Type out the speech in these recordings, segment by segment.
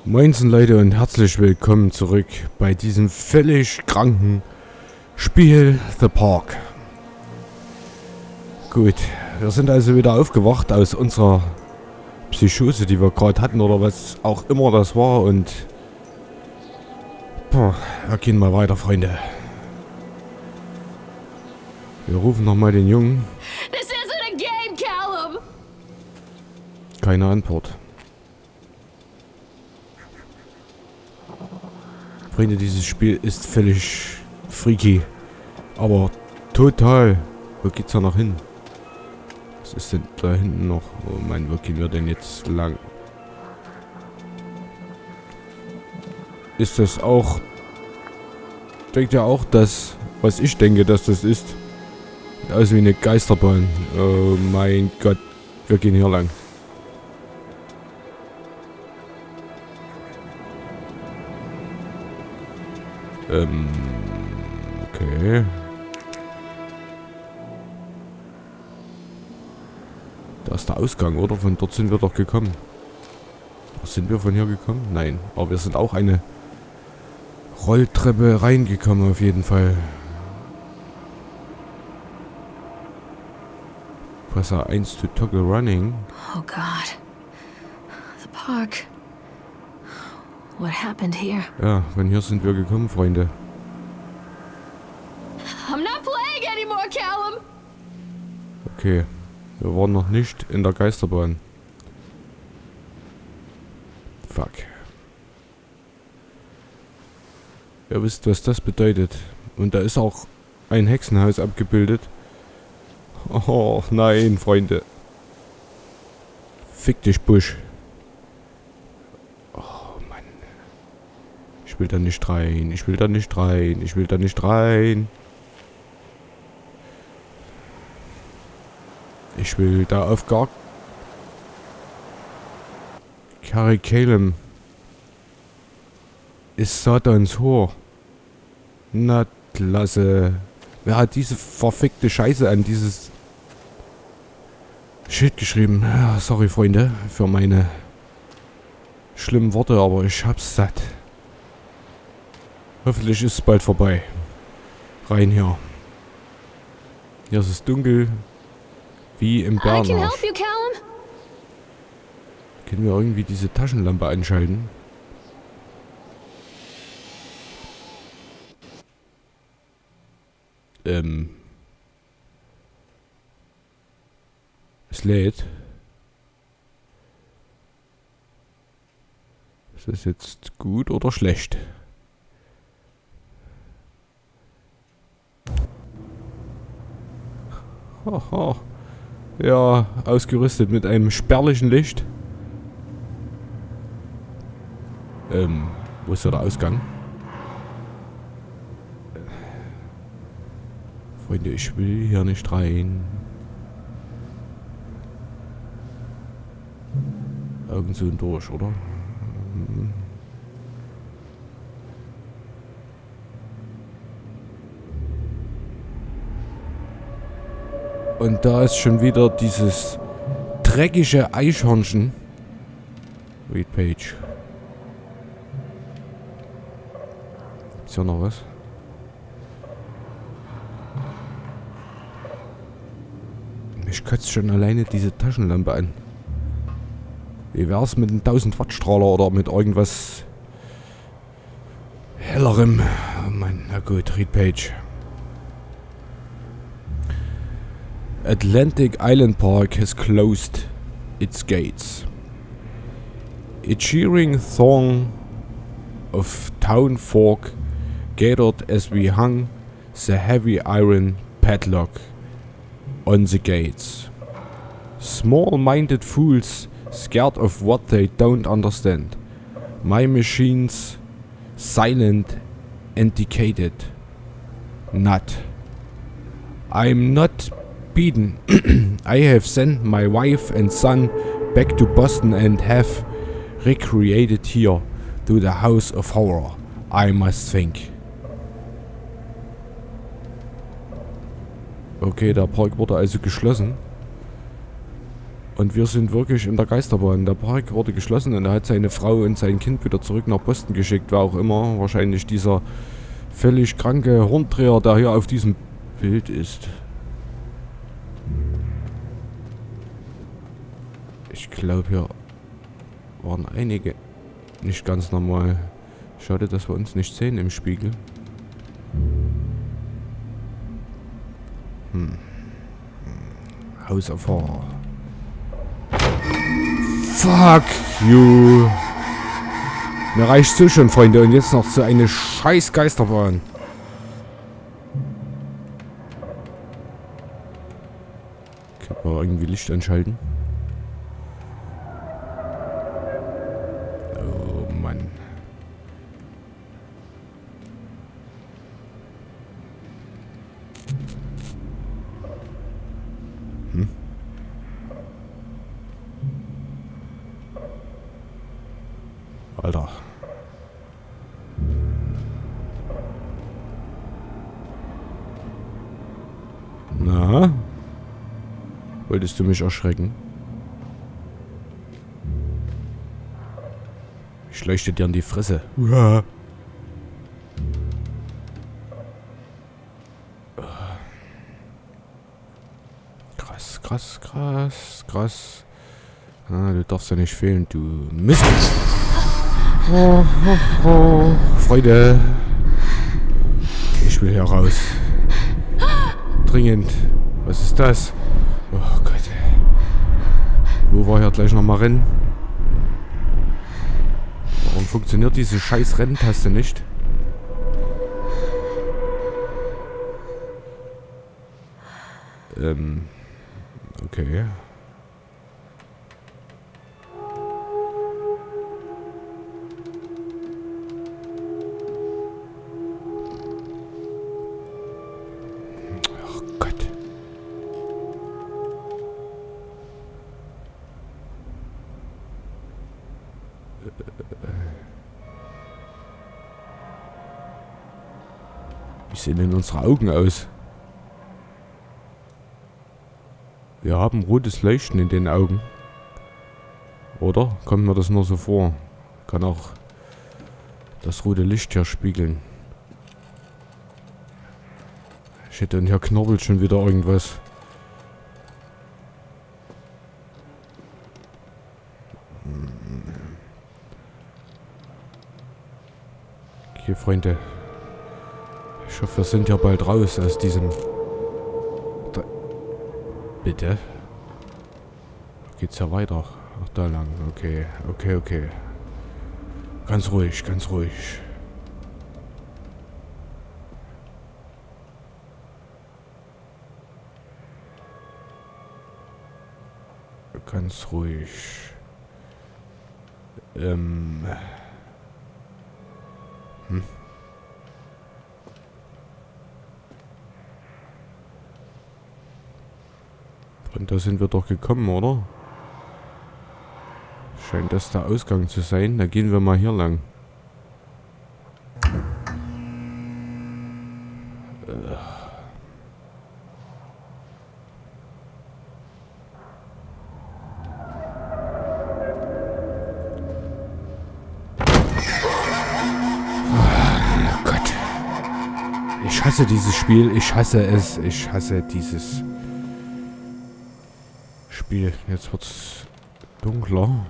Moinsen Leute und herzlich willkommen zurück bei diesem völlig kranken Spiel The Park. Gut, wir sind also wieder aufgewacht aus unserer Psychose, die wir gerade hatten oder was auch immer das war und wir gehen mal weiter, Freunde. Wir rufen nochmal den Jungen. This isn't a game, Callum! Keine Antwort. Freunde, dieses Spiel ist völlig freaky. Aber total. Wo geht's da noch hin? Was ist denn da hinten noch? Oh Mann, wo gehen wir denn jetzt lang? Ist das auch... Denkt ihr auch das, was ich denke, dass das ist? Sieht aus wie eine Geisterbahn. Oh mein Gott. Wir gehen hier lang. Okay. Da ist der Ausgang, oder? Von dort sind wir doch gekommen. Sind wir von hier gekommen? Nein. Aber wir sind auch eine Rolltreppe reingekommen, auf jeden Fall. Press R1 to toggle running. Oh God. The park. What happened here? Ja, von hier sind wir gekommen, Freunde. I'm not playing anymore, Callum! Okay. Wir waren noch nicht in der Geisterbahn. Fuck. Ihr wisst, was das bedeutet. Und da ist auch ein Hexenhaus abgebildet. Oh nein, Freunde. Fick dich, Busch. Oh Mann. Ich will da nicht rein. Ich will da nicht rein. Ich will da nicht rein. Ich will da auf gar... Calum ist Satans Hor. Na klasse. Wer hat diese verfickte Scheiße an dieses Shit geschrieben? Ja, sorry, Freunde, für meine schlimmen Worte, aber ich hab's satt. Hoffentlich ist es bald vorbei. Rein hier. Hier ist es dunkel. Wie im I can Bernarsch. help you, Callum! Können wir irgendwie diese Taschenlampe anschalten? Es lädt. Ist das jetzt gut oder schlecht? Haha. Ja, ausgerüstet mit einem spärlichen Licht. Wo ist da der Ausgang? Freunde, ich will hier nicht rein. Augen zu und durch, oder? Und da ist schon wieder dieses dreckige Eichhörnchen. Read Page. Gibt's hier noch was? Mich kotzt schon alleine diese Taschenlampe an. Wie wär's mit einem 1000 Watt Strahler oder mit irgendwas hellerem? Oh Mann, na gut, Read Page. Atlantic Island Park has closed its gates. A cheering throng of town folk gathered as we hung the heavy iron padlock on the gates. Small-minded fools scared of what they don't understand. My machines silent indicated. Not. I'm not beaten. I have sent my wife and son back to Boston and have recreated here to the House of Horror. I must think. Okay, der Park wurde also geschlossen. Und wir sind wirklich in der Geisterbahn. Der Park wurde geschlossen und er hat seine Frau und sein Kind wieder zurück nach Boston geschickt. Wer auch immer. Wahrscheinlich dieser völlig kranke Horndreher, der hier auf diesem Bild ist. Ich glaube, hier waren einige nicht ganz normal. Schade, dass wir uns nicht sehen im Spiegel. Hauserfahrer. Fuck you. Mir reicht so schon, Freunde. Und jetzt noch so eine scheiß Geisterbahn. Kann man irgendwie Licht anschalten? Oh Mann. Alter. Na? Wolltest du mich erschrecken? Ich leuchte dir in die Fresse. Uah. Krass, krass, krass, krass. Ah, du darfst ja nicht fehlen, du Mist. Oh, oh, oh. Freunde. Ich will hier raus. Dringend. Was ist das? Oh Gott. Wo war hier gleich nochmal Rennen? Warum funktioniert diese scheiß Renntaste nicht? Okay. Wie sehen denn unsere Augen aus? Wir haben rotes Leuchten in den Augen. Oder? Kommt mir das nur so vor? Kann auch das rote Licht hier spiegeln. Shit, und hier knorpelt schon wieder irgendwas. Okay, Freunde. Ich hoffe, wir sind ja bald raus aus diesem... Bitte? Geht's ja weiter? Ach, da lang. Okay, okay, okay. Ganz ruhig, ganz ruhig. Ganz ruhig. Und da sind wir doch gekommen, oder? Scheint das der Ausgang zu sein. Da gehen wir mal hier lang. Oh Gott. Ich hasse dieses Spiel. Ich hasse es. Ich hasse dieses Spiel. Jetzt wird's dunkler.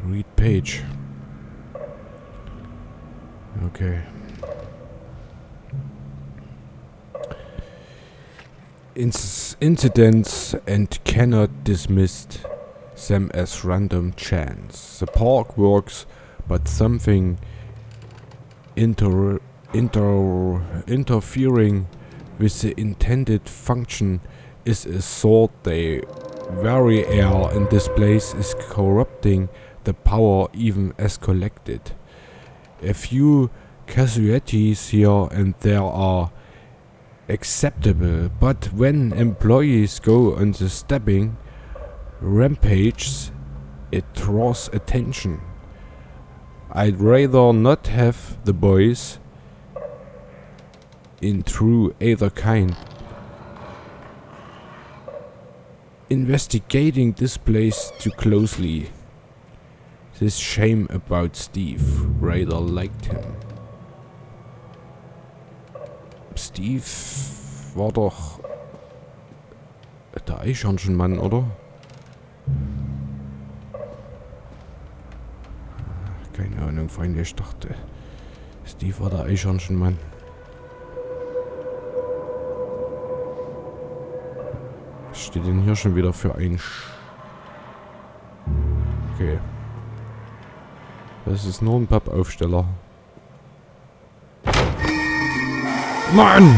Read page. Okay. Incidents and cannot dismiss them as random chance. The park works, but something interfering with the intended function is a thought. The very air in this place is corrupting the power even as collected. A few casualties here and there are acceptable, but when employees go on the stabbing rampages, It draws attention. I'd rather not have the boys in through either kind investigating this place too closely. This shame about Steve. Rather liked him. Steve war doch der Eichhörnchenmann, oder? Keine Ahnung, Freunde, ich dachte, Steve war der Eichhörnchenmann. Was steht denn hier schon wieder für ein Okay. Das ist nur ein Pappaufsteller. Mann!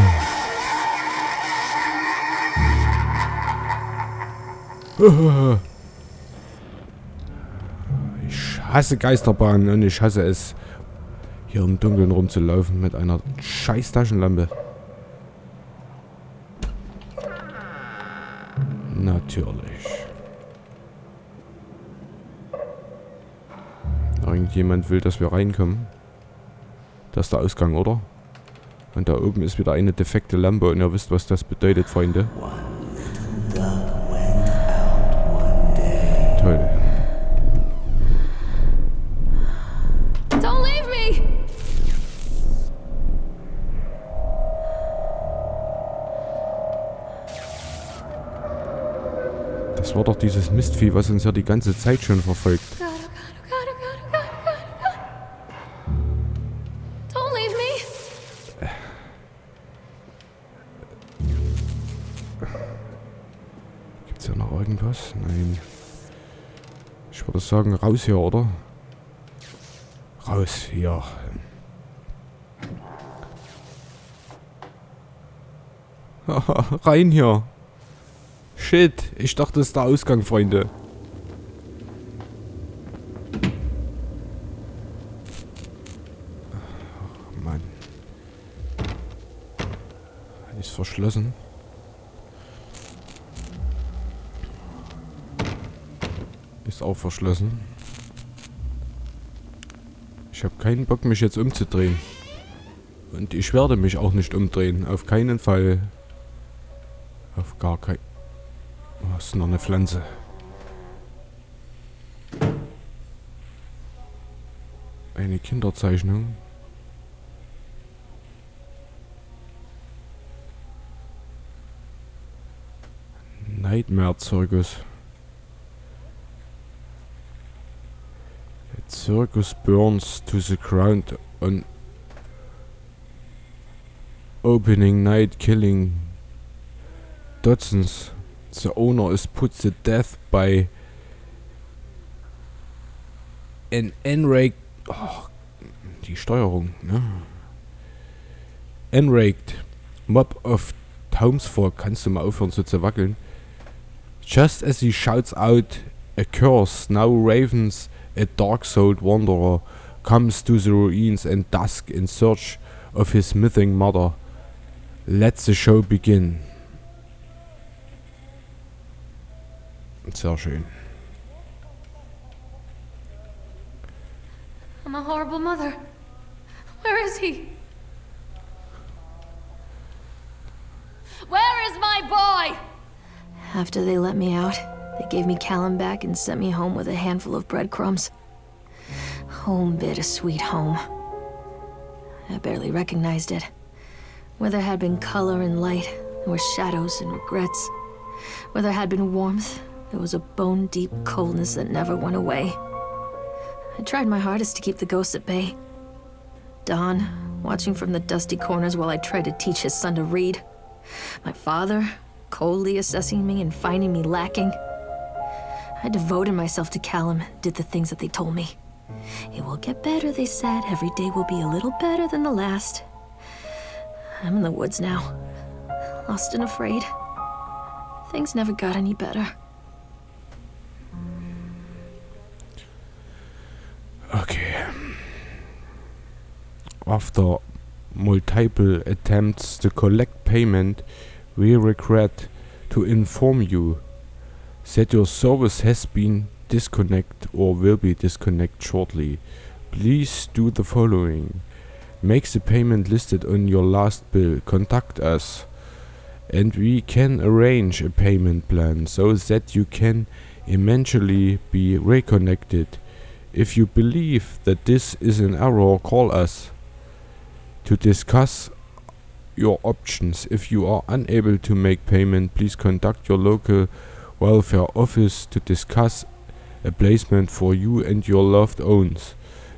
Ich hasse Geisterbahnen und ich hasse es, hier im Dunkeln rumzulaufen mit einer scheiß Taschenlampe. Natürlich. Irgendjemand will, dass wir reinkommen. Das ist der Ausgang, oder? Und da oben ist wieder eine defekte Lampe und ihr wisst, was das bedeutet, Freunde. Toll. Don't leave me! Das war doch dieses Mistvieh, was uns ja die ganze Zeit schon verfolgt. God, oh God, oh God, oh God, oh God, oh God, oh God. Don't leave me! Gibt's hier noch irgendwas? Nein. Ich würde sagen, raus hier, oder? Raus hier. Rein hier. Shit, ich dachte, das ist der Ausgang, Freunde. Ach, Mann. Ist verschlossen. Ist auch verschlossen. Ich habe keinen Bock, mich jetzt umzudrehen. Und ich werde mich auch nicht umdrehen. Auf keinen Fall. Auf gar keinen... Oh, ist noch eine Pflanze. Eine Kinderzeichnung. Nightmare Circus. The circus burns to the ground on opening night, killing dozens. The owner is put to death by an enraged... Oh, die Steuerung, ne? Enraged mob of townsfolk. Kannst du mal aufhören so zu wackeln? Just as he shouts out a curse, now ravens a dark-souled wanderer comes to the ruins and dusk in search of his missing mother. Let the show begin. Sehr schön. I'm a horrible mother. Where is he? Where is my boy? After they let me out, they gave me Callum back and sent me home with a handful of breadcrumbs. Home, bittersweet home. I barely recognized it. Where there had been color and light, there were shadows and regrets. Where there had been warmth, there was a bone-deep coldness that never went away. I tried my hardest to keep the ghosts at bay. Don, watching from the dusty corners while I tried to teach his son to read. My father, coldly assessing me and finding me lacking. I devoted myself to Callum, did the things that they told me. It will get better, they said. Every day will be a little better than the last. I'm in the woods now, lost and afraid. Things never got any better. Okay. After multiple attempts to collect payment, we regret to inform you that your service has been disconnect or will be disconnect shortly. Please do the following. Make the payment listed on your last bill. Contact us, and we can arrange a payment plan so that you can eventually be reconnected. If you believe that this is an error, call us to discuss your options. If you are unable to make payment, please contact your local welfare office to discuss a placement for you and your loved ones.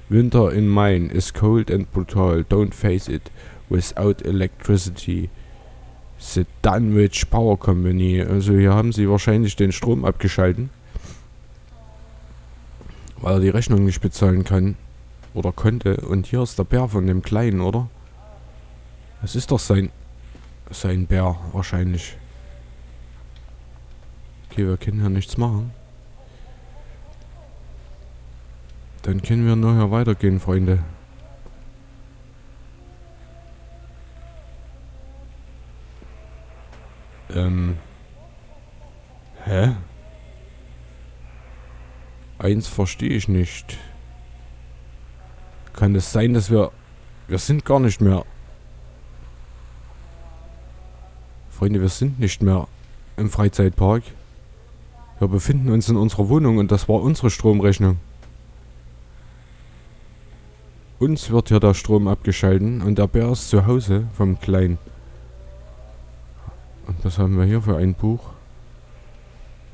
Winter in Maine is cold and brutal. Don't face it without electricity. The Dunwich Power Company. Also hier haben sie wahrscheinlich den Strom abgeschalten, weil er die Rechnung nicht bezahlen kann oder konnte. Und hier ist der Bär von dem Kleinen, oder? Das ist doch sein Bär wahrscheinlich. Okay, wir können hier nichts machen. Dann können wir nur hier weitergehen, Freunde. Hä? Eins verstehe ich nicht. Kann es sein, dass wir sind gar nicht mehr... Freunde, wir sind nicht mehr im Freizeitpark. Wir befinden uns in unserer Wohnung und das war unsere Stromrechnung. Uns wird hier der Strom abgeschalten und der Bär ist zu Hause vom Kleinen. Und was haben wir hier für ein Buch?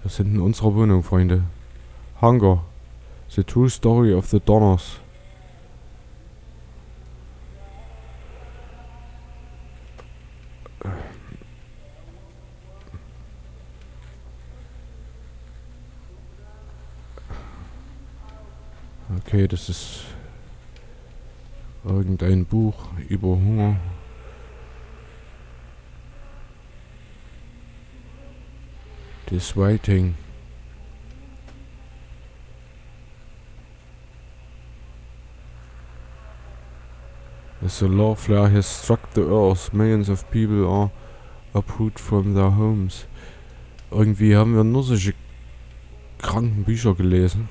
Wir sind in unserer Wohnung, Freunde. Hunger. The True Story of the Donners. Okay, das ist irgendein Buch über Hunger. This writing. As a law flare has struck the earth, millions of people are uprooted from their homes. Irgendwie haben wir nur solche kranken Bücher gelesen.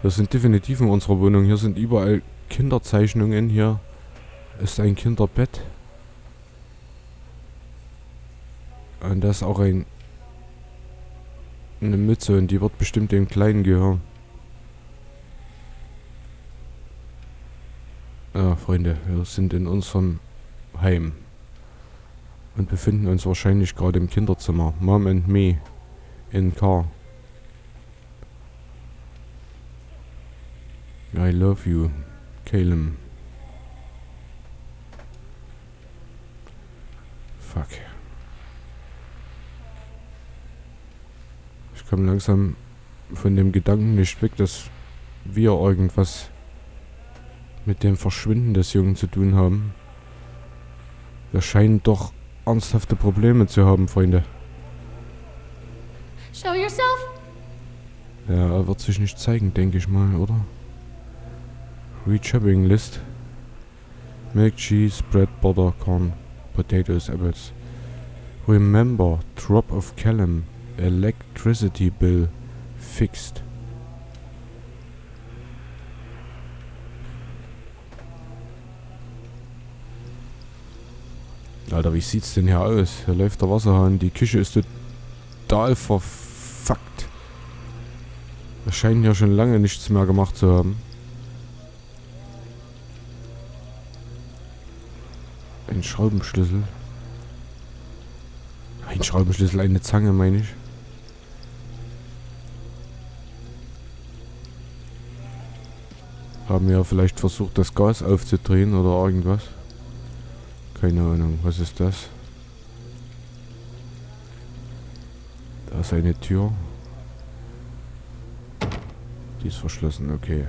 Wir sind definitiv in unserer Wohnung. Hier sind überall Kinderzeichnungen. Hier ist ein Kinderbett. Und da ist auch eine Mütze und die wird bestimmt dem Kleinen gehören. Ja, Freunde, wir sind in unserem Heim und befinden uns wahrscheinlich gerade im Kinderzimmer. Mom and me in car. I love you, Caleb. Fuck. Ich komme langsam von dem Gedanken nicht weg, dass wir irgendwas mit dem Verschwinden des Jungen zu tun haben. Wir scheinen doch ernsthafte Probleme zu haben, Freunde. Show yourself? Ja, er wird sich nicht zeigen, denke ich mal, oder? Read shopping list. Milk, cheese, bread, butter, corn, potatoes, apples. Remember, drop of Callum. Electricity bill fixed. Alter, wie sieht's denn hier aus? Hier läuft der Wasserhahn. Die Küche ist total verfuckt. Wir scheinen hier schon lange nichts mehr gemacht zu haben. Ein Schraubenschlüssel. Ein Schraubenschlüssel, eine Zange, meine ich. Haben wir vielleicht versucht, das Gas aufzudrehen oder irgendwas? Keine Ahnung, was ist das? Da ist eine Tür. Die ist verschlossen, okay.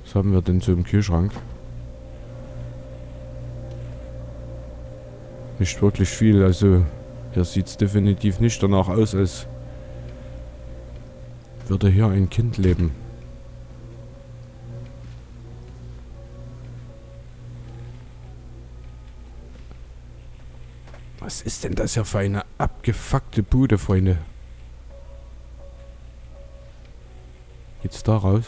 Was haben wir denn so im Kühlschrank? Nicht wirklich viel, also hier sieht es definitiv nicht danach aus, als würde hier ein Kind leben. Was ist denn das hier für eine abgefuckte Bude, Freunde? Geht's da raus?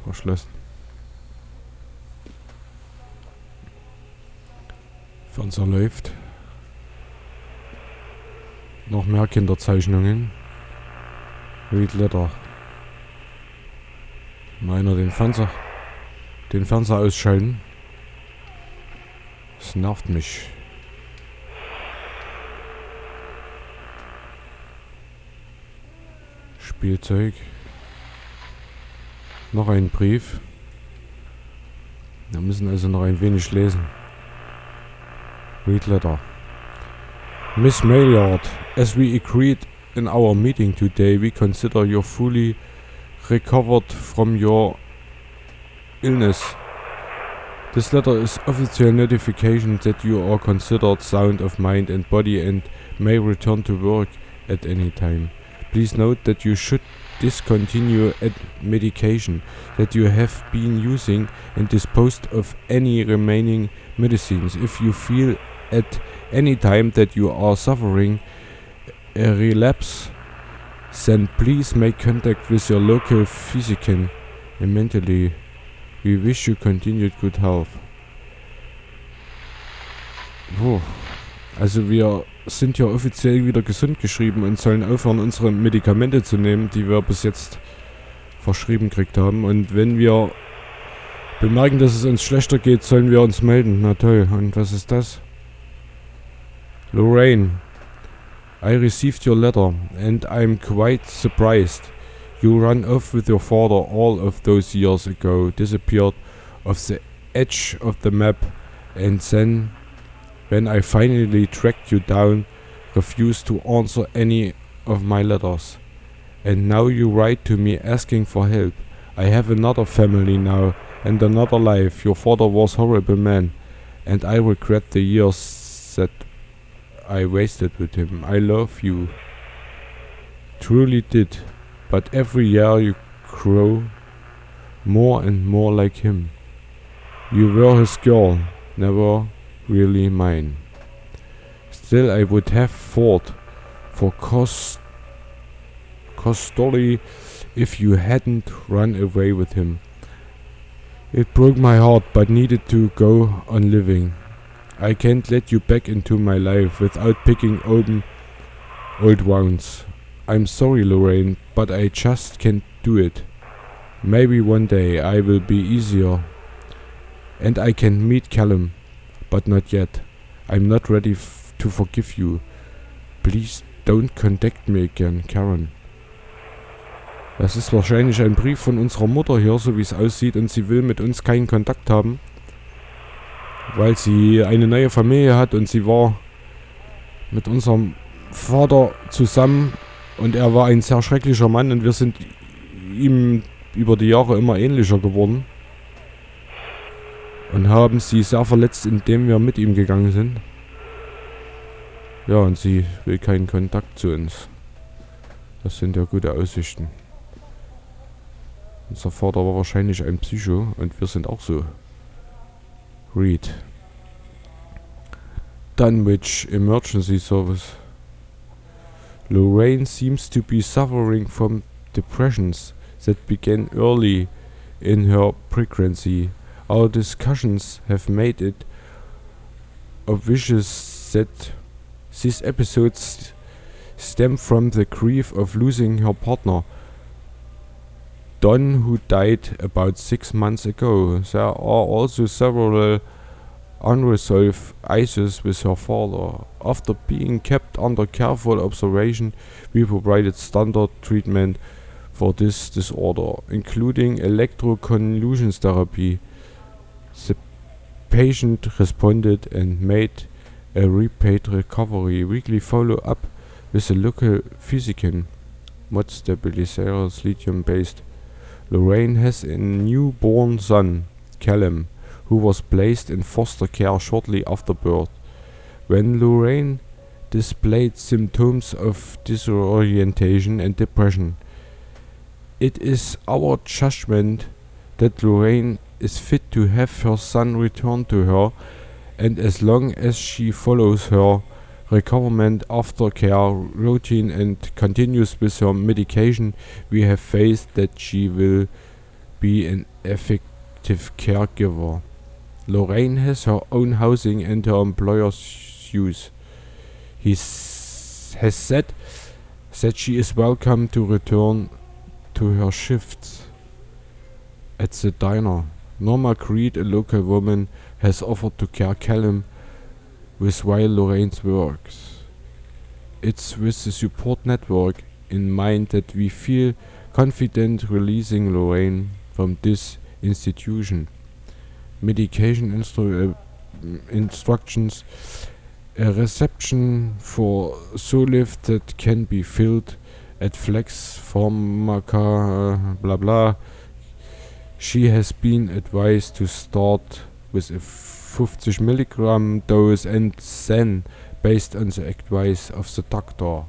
Verschlossen. Fernseher läuft. Noch mehr Kinderzeichnungen. Read Letter. Meiner den Fernseher ausschalten. Das nervt mich. Spielzeug. Noch ein Brief. Wir müssen also noch ein wenig lesen. Read Letter. Miss Maillard, as we agreed in our meeting today, we consider you fully recovered from your illness. This letter is official notification that you are considered sound of mind and body and may return to work at any time. Please note that you should discontinue medication that you have been using and dispose of any remaining medicines. If you feel at any time that you are suffering a relapse, then please make contact with your local physician immediately. We wish you continued good health. Also wir sind ja offiziell wieder gesund geschrieben und sollen aufhören, unsere Medikamente zu nehmen, die wir bis jetzt verschrieben gekriegt haben. Und wenn wir bemerken, dass es uns schlechter geht, sollen wir uns melden. Na toll, und was ist das? Lorraine, I received your letter and I'm quite surprised. You ran off with your father all of those years ago, disappeared off the edge of the map, and then, when I finally tracked you down, refused to answer any of my letters. And now you write to me asking for help. I have another family now and another life. Your father was a horrible man, and I regret the years that I wasted with him. I love you. Truly did. But every year you grow more and more like him. You were his girl, never really mine. Still I would have fought for custody if you hadn't run away with him. It broke my heart but needed to go on living. I can't let you back into my life without picking open old wounds. I'm sorry, Lorraine, but I just can't do it. Maybe one day I will be easier and I can meet Callum, but not yet. I'm not ready to forgive you. Please don't contact me again, Karen. Das ist wahrscheinlich ein Brief von unserer Mutter hier, so wie es aussieht, und sie will mit uns keinen Kontakt haben, weil sie eine neue Familie hat und sie war mit unserem Vater zusammen. Und er war ein sehr schrecklicher Mann und wir sind ihm über die Jahre immer ähnlicher geworden. Und haben sie sehr verletzt, indem wir mit ihm gegangen sind. Ja, und sie will keinen Kontakt zu uns. Das sind ja gute Aussichten. Unser Vater war wahrscheinlich ein Psycho und wir sind auch so. Read. Dunwich Emergency Service. Lorraine seems to be suffering from depressions that began early in her pregnancy. Our discussions have made it obvious that these episodes stem from the grief of losing her partner, Don, who died about 6 months ago. There are also several unresolved issues with her father. After being kept under careful observation, we provided standard treatment for this disorder, including electroconvulsion therapy. The patient responded and made a rapid recovery. Weekly follow-up with a local physician, mod stabilizers, lithium-based. Lorraine has a newborn son, Callum, who was placed in foster care shortly after birth. When Lorraine displayed symptoms of disorientation and depression, it is our judgment that Lorraine is fit to have her son returned to her, and as long as she follows her recoverment, aftercare, routine, and continues with her medication, we have faith that she will be an effective caregiver. Lorraine has her own housing and her employer's use. He has said that she is welcome to return to her shifts at the diner. Norma Creed, a local woman, has offered to care Callum with while Lorraine works. It's with the support network in mind that we feel confident releasing Lorraine from this institution. Medication instructions, a reception for Soliv that can be filled at Flex Pharmaca, blah blah. She has been advised to start with a 50 milligram dose and then, based on the advice of the doctor,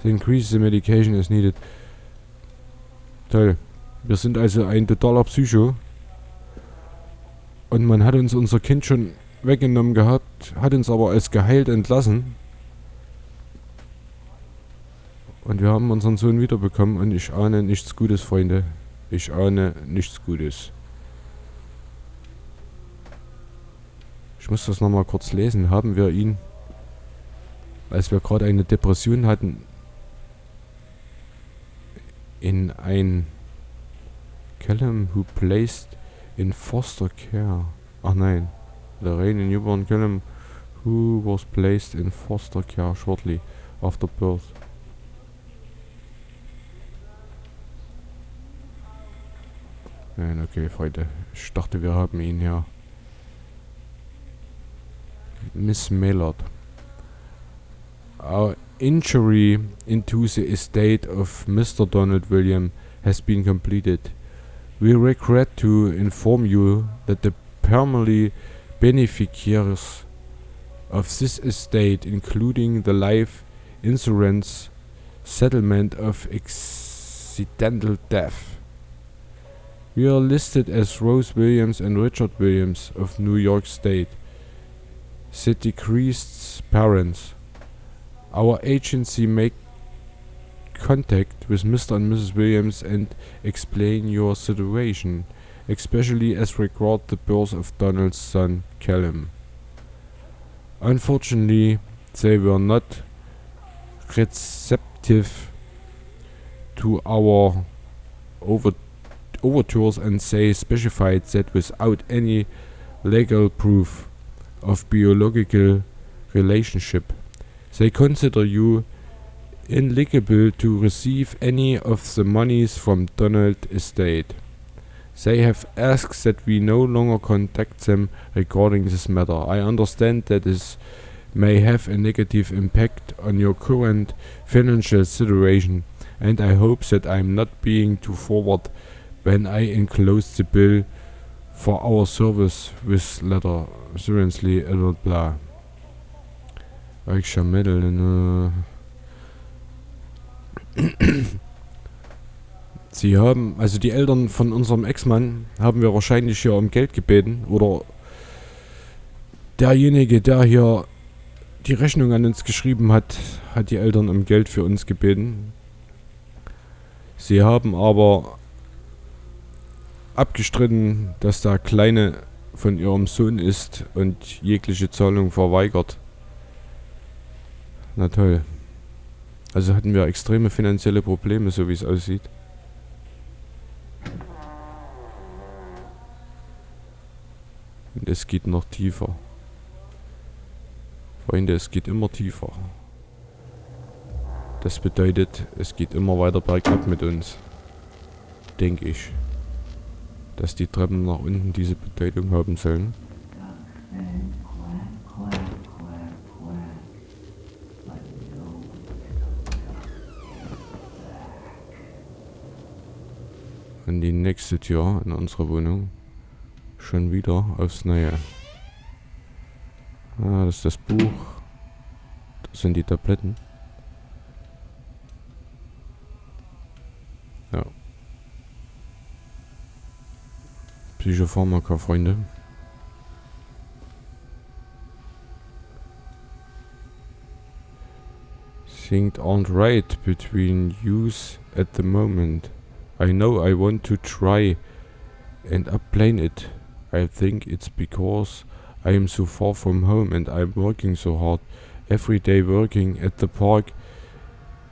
the increase the medication is needed. Toll. Wir sind also ein totaler Psycho. Und man hat uns unser Kind schon weggenommen gehabt, hat uns aber als geheilt entlassen. Und wir haben unseren Sohn wiederbekommen und ich ahne nichts Gutes, Freunde. Ich ahne nichts Gutes. Ich muss das nochmal kurz lesen. Haben wir ihn, als wir gerade eine Depression hatten, in ein Callum who placed in foster care. Ach nein. Lorraine, a newborn Callum who was placed in foster care shortly after birth. Nein, okay, Freunde. Ich dachte, wir haben ihn hier. Miss Maillard. Our inquiry into the estate of Mr. Donald William has been completed. We regret to inform you that the primary beneficiaries of this estate, including the life insurance settlement of accidental death, we are listed as Rose Williams and Richard Williams of New York State, the deceased's parents. Our agency make contact with Mr. and Mrs. Williams and explain your situation, especially as regard the birth of Donald's son, Callum. Unfortunately, they were not receptive to our overtures, and they specified that without any legal proof of biological relationship, they consider you ineligible to receive any of the monies from Donald estate. They have asked that we no longer contact them regarding this matter. I understand that this may have a negative impact on your current financial situation, and I hope that I am not being too forward when I enclose the bill for our service with letter. Seriously, Edward Blah. Sie haben, also die Eltern von unserem Ex-Mann, haben wir wahrscheinlich hier um Geld gebeten. Oder derjenige, der hier die Rechnung an uns geschrieben hat, hat die Eltern um Geld für uns gebeten. Sie haben aber abgestritten, dass der Kleine von ihrem Sohn ist und jegliche Zahlung verweigert. Na toll. Also hatten wir extreme finanzielle Probleme, so wie es aussieht. Und es geht noch tiefer. Freunde, es geht immer tiefer. Das bedeutet, es geht immer weiter bergab mit uns. Denke ich. Dass die Treppen nach unten diese Bedeutung haben sollen. Und die nächste Tür in unserer Wohnung schon wieder aufs Neue. Ah, das ist das Buch. Das sind die Tabletten. Ja. Psychopharmaka, Freunde. things aren't right between yous at the moment. I know I want to try and upplane it. I think it's because I am so far from home and I'm working so hard. Every day working at the park,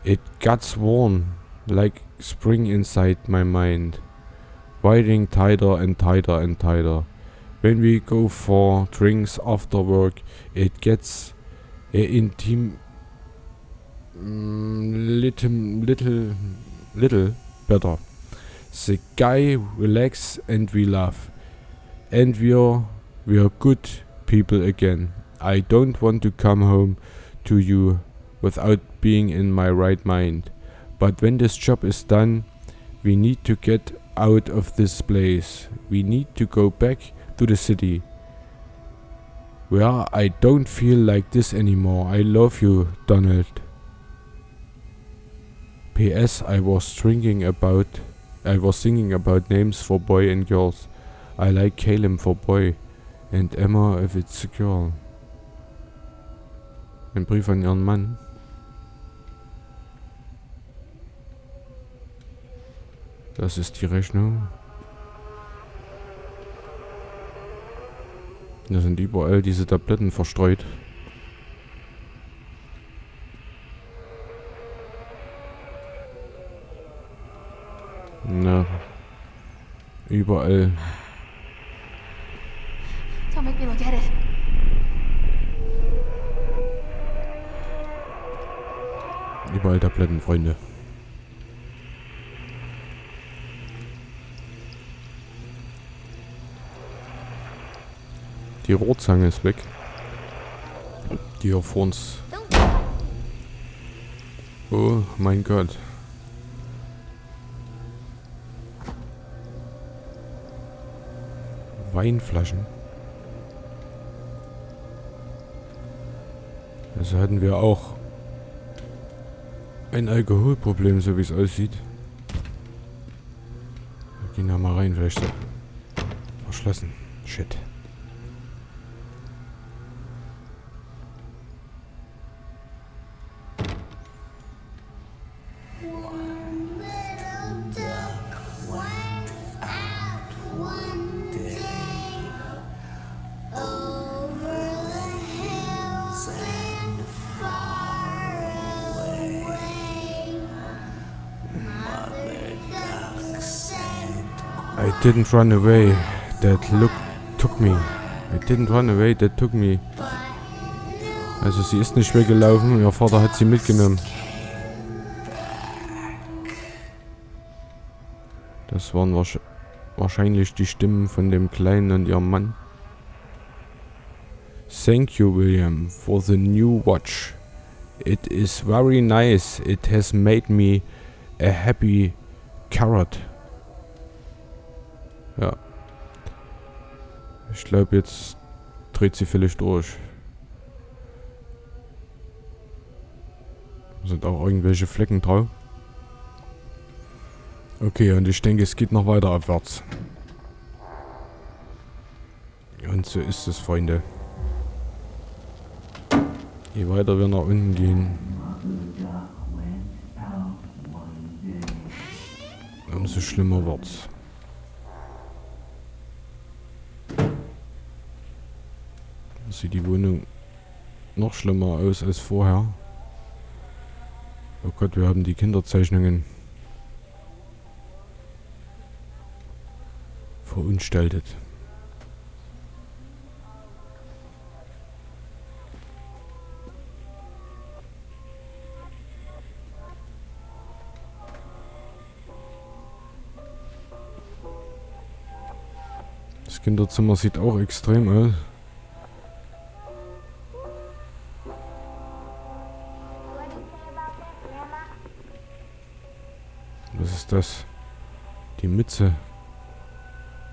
it gets worn like spring inside my mind, riding tighter and tighter and tighter. When we go for drinks after work, it gets intim little better. The guy relax and we laugh, and we're good people again. I don't want to come home to you without being in my right mind. But when this job is done, we need to get out of this place. We need to go back to the city, where I don't feel like this anymore. I love you, Donald. P.S. I was thinking about names for boy and girls. I like Caleb for boy and Emma if it's a girl. Ein Brief an ihren Mann. Das ist die Rechnung. Da sind überall diese Tabletten verstreut. Na, überall. Don't make me look at it. Überall Tabletten, Freunde. Die Rohrzange ist weg. Die hier vor uns. Oh mein Gott. Weinflaschen. Also hatten wir auch ein Alkoholproblem, so wie es aussieht. Wir gehen da mal rein, vielleicht so. Verschlossen. Shit. I didn't run away, that took me. I didn't run away, that took me. Also sie ist nicht weggelaufen, ihr Vater hat sie mitgenommen. Das waren wahrscheinlich die Stimmen von dem Kleinen und ihrem Mann. Thank you, William, for the new watch. It is very nice. It has made me a happy carrot. Ja. Ich glaube, jetzt dreht sie völlig durch. Sind auch irgendwelche Flecken drauf. Okay, und ich denke, es geht noch weiter abwärts. Und so ist es, Freunde. Je weiter wir nach unten gehen, umso schlimmer wird's. Sieht die Wohnung noch schlimmer aus als vorher. Oh Gott, wir haben die Kinderzeichnungen verunstaltet. Das Kinderzimmer sieht auch extrem aus. Was ist das? Die Mütze.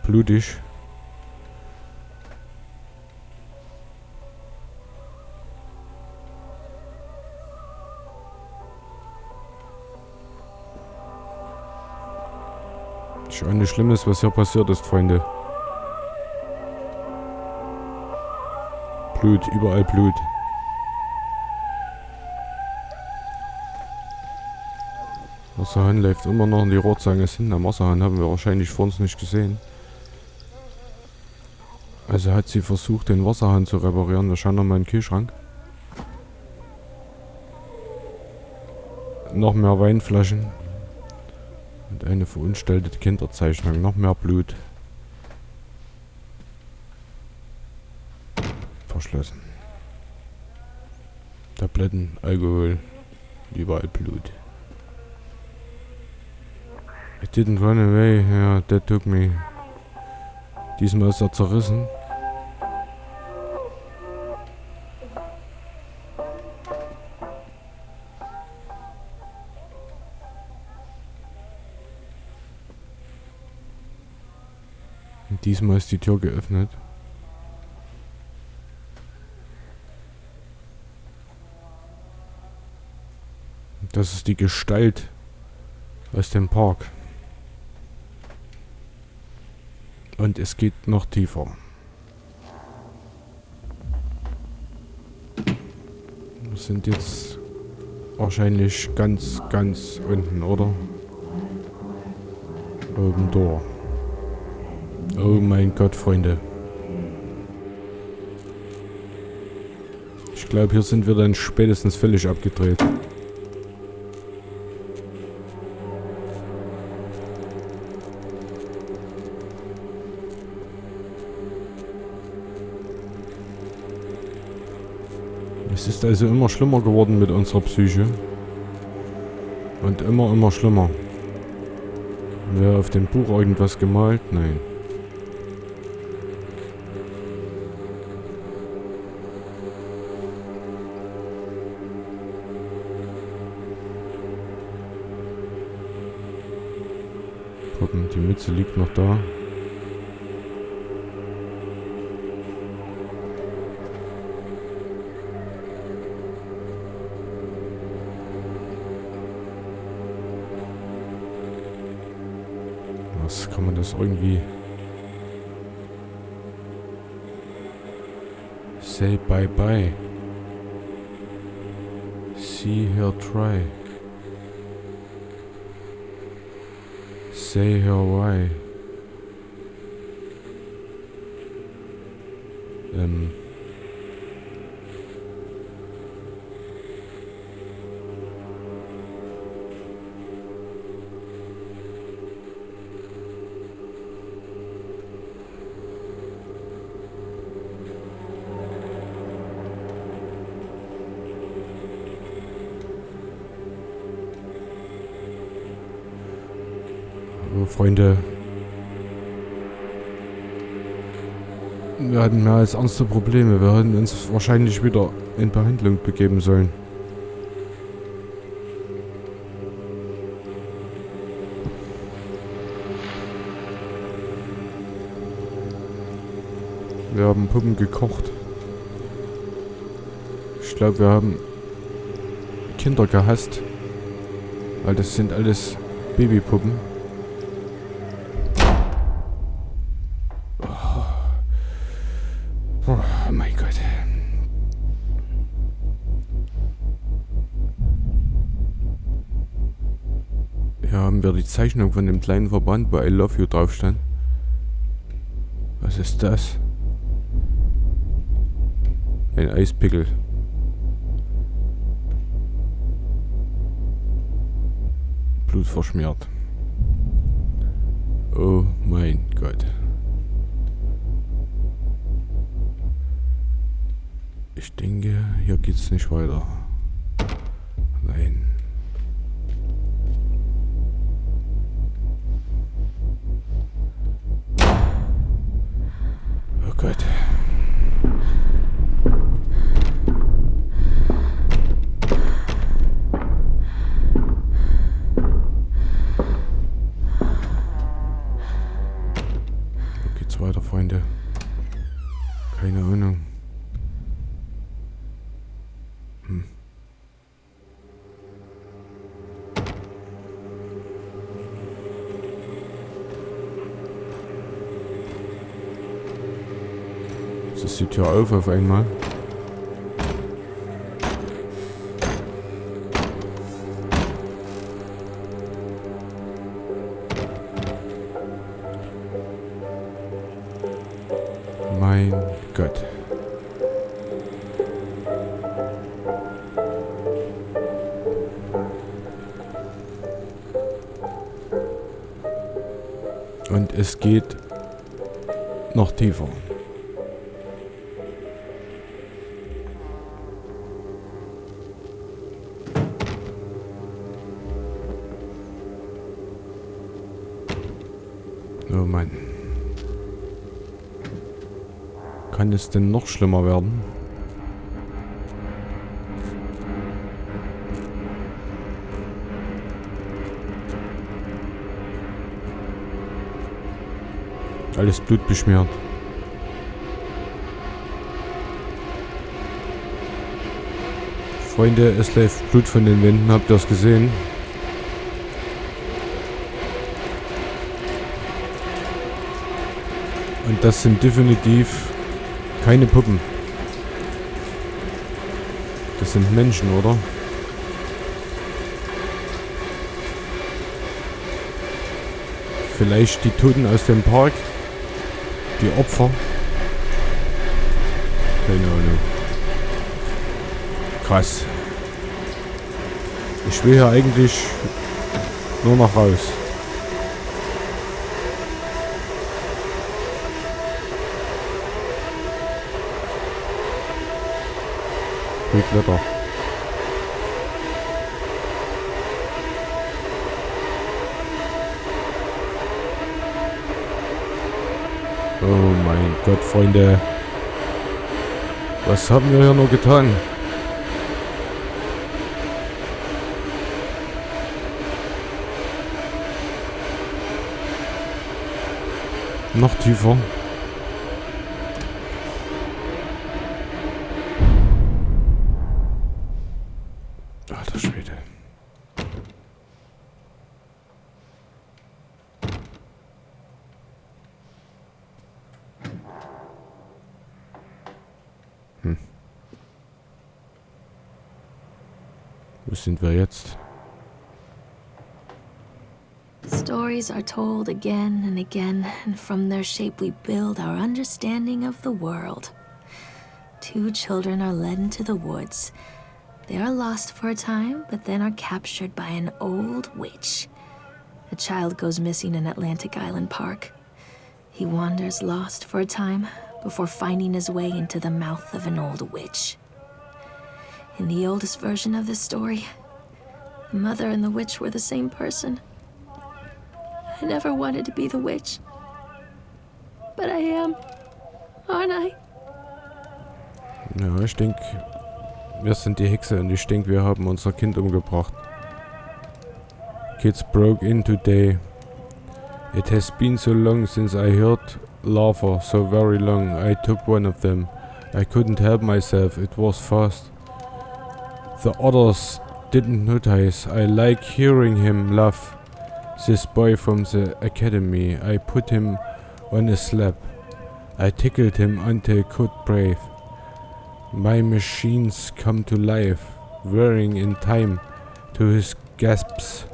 Blutig. Ist auch nicht Schlimmes, was hier passiert ist, Freunde. Blut, überall Blut. Wasserhahn läuft immer noch in die Rohrzange hin. Am Wasserhahn haben wir wahrscheinlich vor uns nicht gesehen. Also hat sie versucht, den Wasserhahn zu reparieren. Wir schauen nochmal in den Kühlschrank. Noch mehr Weinflaschen. Und eine verunstaltete Kinderzeichnung. Noch mehr Blut. Verschlossen. Tabletten, Alkohol. Überall Blut. It didn't run away. Yeah, that took me. Diesmal ist er zerrissen. Und diesmal ist die Tür geöffnet. Das ist die Gestalt aus dem Park. Und es geht noch tiefer. Wir sind jetzt wahrscheinlich ganz unten, oder? Oben da. Oh mein Gott, Freunde. Ich glaube, hier sind wir dann spätestens völlig abgedreht. Es ist also immer schlimmer geworden mit unserer Psyche. Und immer schlimmer. Wäre auf dem Buch irgendwas gemalt? Nein. Gucken, die Mütze liegt noch da. Was kann man das irgendwie... Say bye bye. See her try. Say her why. Oh, Freunde, wir hatten mehr als ernste Probleme. Wir hätten uns wahrscheinlich wieder in Behandlung begeben sollen. Wir haben Puppen gekocht. Ich glaube, wir haben Kinder gehasst. Weil das sind alles Babypuppen. Oh mein Gott. Hier haben wir die Zeichnung von dem kleinen Verband, wo I love you drauf stand. Was ist das? Ein Eispickel. Blut verschmiert. Oh mein Gott. Ich denke, hier geht's nicht weiter. Nein. Oh Gott. Wo geht's weiter, Freunde? Keine Ahnung. Jetzt ist die Tür auf einmal. Gott. Und es geht noch tiefer. Oh Mann. Kann es denn noch schlimmer werden? Alles blutbeschmiert. Freunde, es läuft Blut von den Wänden. Habt ihr das gesehen? Und das sind definitiv keine Puppen. Das sind Menschen, oder? Vielleicht die Toten aus dem Park? Die Opfer? Keine Ahnung. Krass. Ich will hier eigentlich nur noch raus. Blätter. Oh mein Gott, Freunde. Was haben wir hier nur getan? Noch tiefer. Alter Schwede. Wo sind wir jetzt? Stories are told again and again, and from their shape we build our understanding of the world. Two children are led into the woods. They are lost for a time, but then are captured by an old witch. A child goes missing in Atlantic Island Park. He wanders lost for a time before finding his way into the mouth of an old witch. In the oldest version of this story, the mother and the witch were the same person. I never wanted to be the witch. But I am, aren't I? Ja, ich denke, wir sind die Hexe und ich denke, wir haben unser Kind umgebracht. Kids broke in today. It has been so long since I heard laughter, so very long. I took one of them. I couldn't help myself, it was fast. The others didn't notice. I like hearing him laugh. This boy from the academy. I put him on a slab. I tickled him until he could breathe. My machines come to life, whirring in time to his gasps,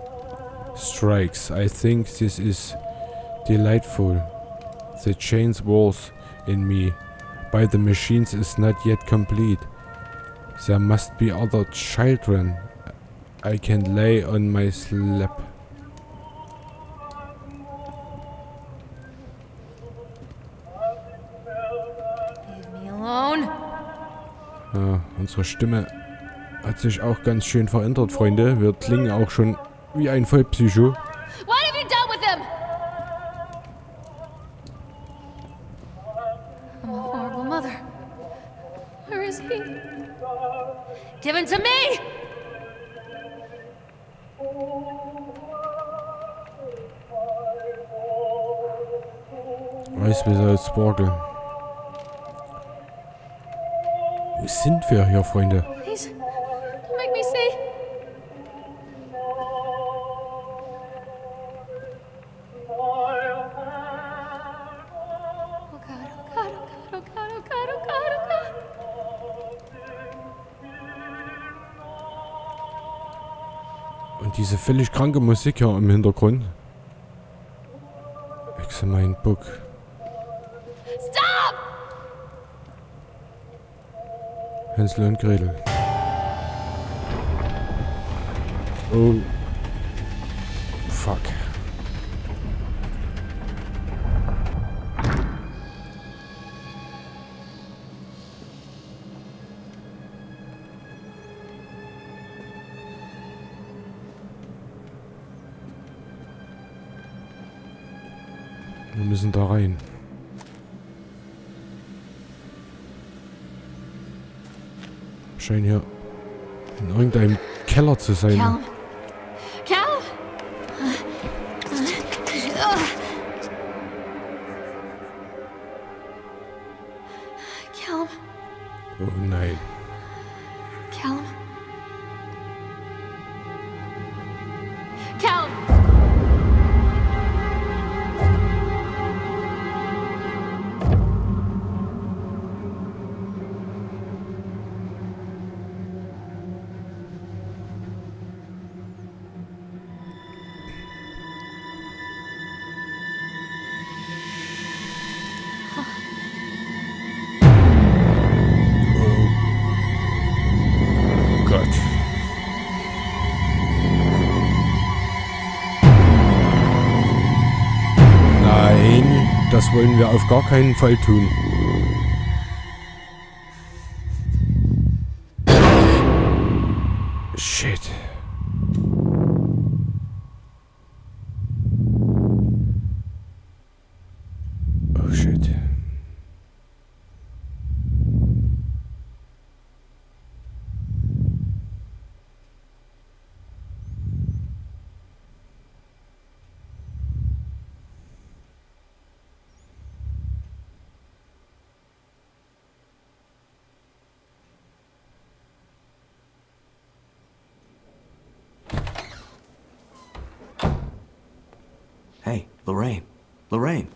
strikes. I think this is delightful. The chains walls in me by the machines is not yet complete. There must be other children I can lay on my slab. Leave me alone. Ja, unsere Stimme hat sich auch ganz schön verändert, Freunde. Wir klingen auch schon wie ein Vollpsycho. What have you done with him? I'm a horrible mother. Where is he? Give him to me! Weiß wie soll Sparkle. Wo sind wir hier, Freunde? Please, don't make me see. Oh God, oh God, oh God, oh God, oh God, oh God, oh God. Und diese völlig kranke Musik hier im Hintergrund. Examine Book. Stop! Hänsel und Gretel. Oh. Fuck. Wir müssen da rein. Scheint hier in irgendeinem Keller zu sein. Callum? Callum? Callum? Oh nein. Callum? Callum! Oh Gott. Nein, das wollen wir auf gar keinen Fall tun. Shit. Oh shit. Hey, Lorraine. Lorraine.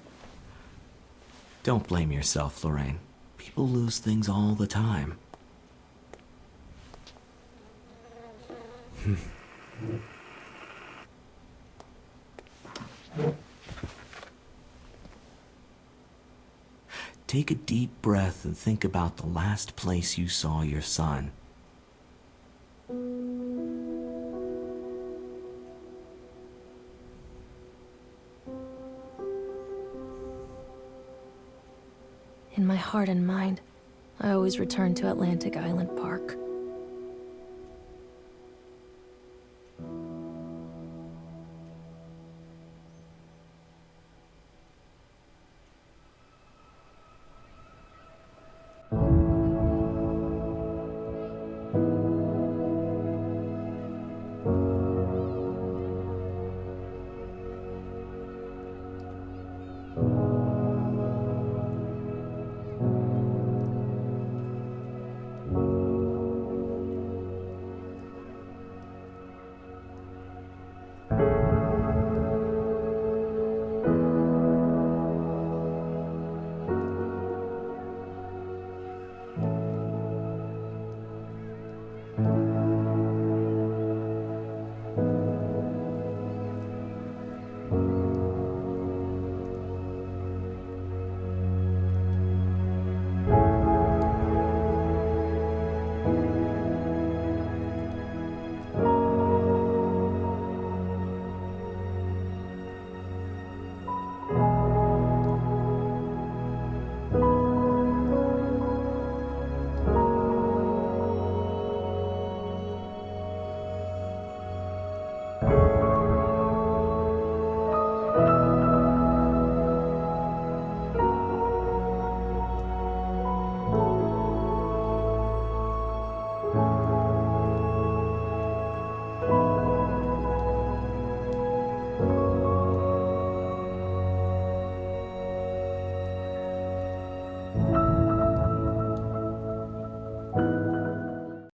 Don't blame yourself, Lorraine. People lose things all the time. Take a deep breath and think about the last place you saw your son. In my heart and mind, I always return to Atlantic Island Park.